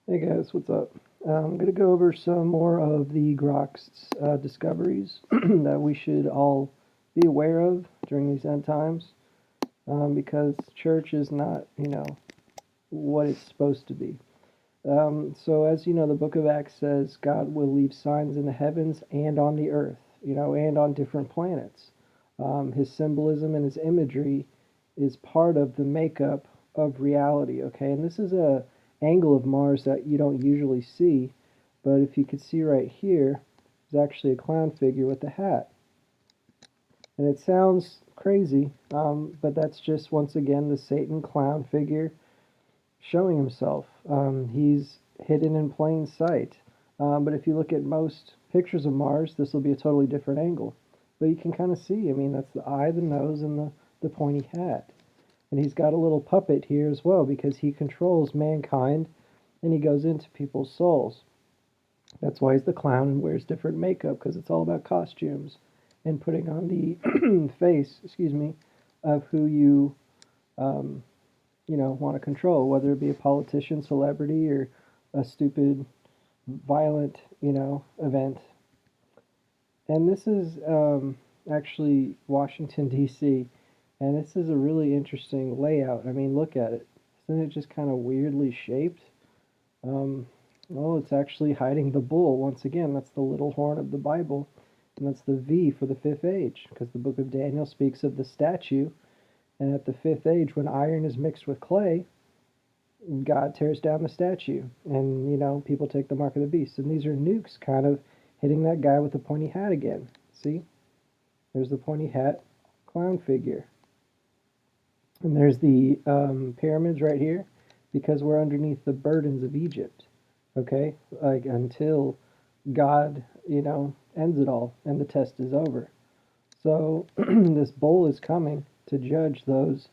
Hey guys, what's up? I'm going to go over some more of the Grok's discoveries that we should all be aware of during these end times, because church is not, what it's supposed to be. So as you know, the book of Acts says God will leave signs in the heavens and on the earth, and on different planets. His symbolism and his imagery is part of the makeup of reality, okay? And this is a angle of Mars that you don't usually see, but if you could see right here, there's actually a clown figure with a hat. And it sounds crazy, but that's just once again the Satan clown figure showing himself. He's hidden in plain sight. But if you look at most pictures of Mars, this will be a totally different angle. But you can kind of see, I mean, that's the eye, the nose, and the pointy hat. And he's got a little puppet here as well because he controls mankind and he goes into people's souls. That's why he's the clown and wears different makeup because it's all about costumes and putting on the face, of who um, want to control, whether it be a politician, celebrity, or a stupid, violent, event. And this is actually Washington, D.C., and this is a really interesting layout. I mean, look at it. Isn't it just kind of weirdly shaped? Um, well, it's actually hiding the bull. Once again, that's the little horn of the Bible, and that's the V for the fifth age, because the book of Daniel speaks of the statue. And at the fifth age, when iron is mixed with clay, God tears down the statue, and people take the mark of the beast. And these are nukes kind of hitting that guy with the pointy hat again. See, there's the pointy hat clown figure, and there's the pyramids right here, because we're underneath the burdens of Egypt. Okay, like until God, ends it all and the test is over. So this bowl is coming to judge those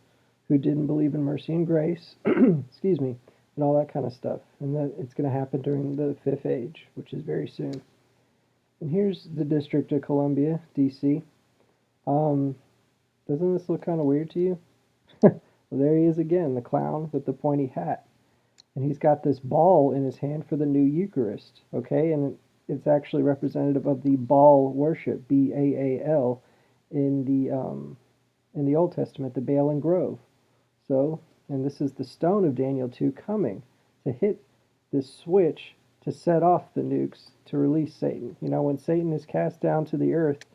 who didn't believe in mercy and grace, excuse me, and all that kind of stuff. And that it's going to happen during the fifth age, which is very soon. And here's the District of Columbia, D.C. Um, doesn't this look kind of weird to you? Well, there he is again, the clown with the pointy hat. And he's got this ball in his hand for the new Eucharist, okay? And it's actually representative of the Baal worship, Baal, in the Old Testament, the Baal and Grove. So, and this is the stone of Daniel 2 coming to hit this switch to set off the nukes to release Satan. When Satan is cast down to the earth,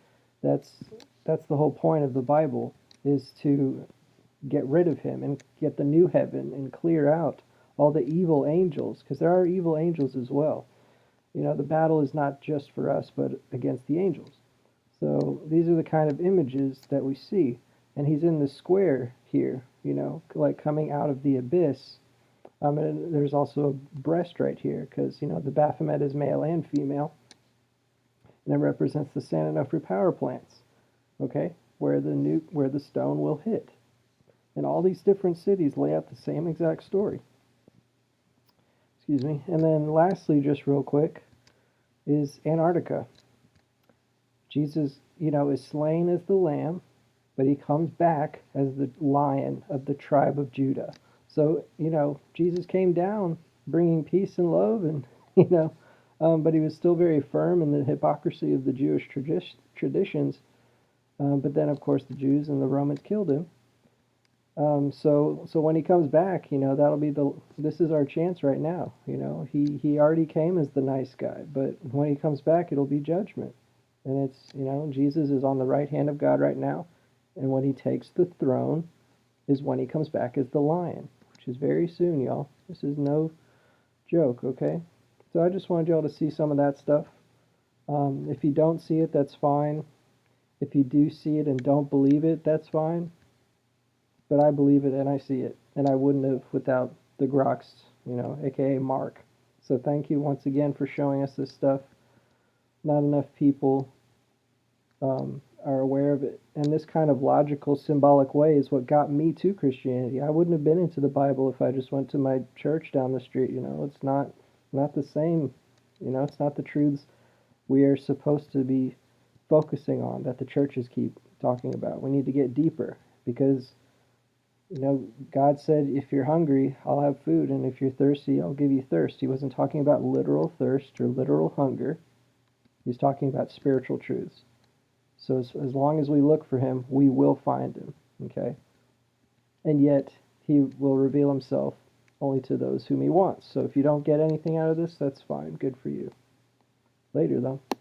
that's that's the whole point of the Bible, is to get rid of him and get the new heaven and clear out all the evil angels, because there are evil angels as well. The battle is not just for us, but against the angels. So these are the kind of images that we see. And he's in the square here, like coming out of the abyss. And there's also a breast right here, because, the Baphomet is male and female. And it represents the San Onofre power plants, okay, where the stone will hit. And all these different cities lay out the same exact story. Excuse me. And then lastly, just real quick, is Antarctica. Jesus, is slain as the lamb, but he comes back as the lion of the tribe of Judah. So, Jesus came down bringing peace and love, and, but he was still very firm in the hypocrisy of the Jewish traditions. But then, of course, the Jews and the Romans killed him. So when he comes back, that'll be this is our chance right now. He already came as the nice guy, but when he comes back, it'll be judgment. And it's, Jesus is on the right hand of God right now. And when he takes the throne is when he comes back as the lion, which is very soon, y'all. This is no joke, okay? So I just wanted y'all to see some of that stuff. If you don't see it, that's fine. If you do see it and don't believe it, that's fine. But I believe it and I see it. And I wouldn't have without the Groks, aka Mark. So thank you once again for showing us this stuff. Not enough people are aware of it. And this kind of logical, symbolic way is what got me to Christianity. I wouldn't have been into the Bible if I just went to my church down the street. It's not the same. It's not the truths we are supposed to be focusing on that the churches keep talking about. We need to get deeper because You know, God said, if you're hungry, I'll have food, and if you're thirsty, I'll give you thirst. He wasn't talking about literal thirst or literal hunger. He's talking about spiritual truths. So as long as we look for him, we will find him, okay? And yet, he will reveal himself only to those whom he wants. So if you don't get anything out of this, that's fine. Good for you. Later, though.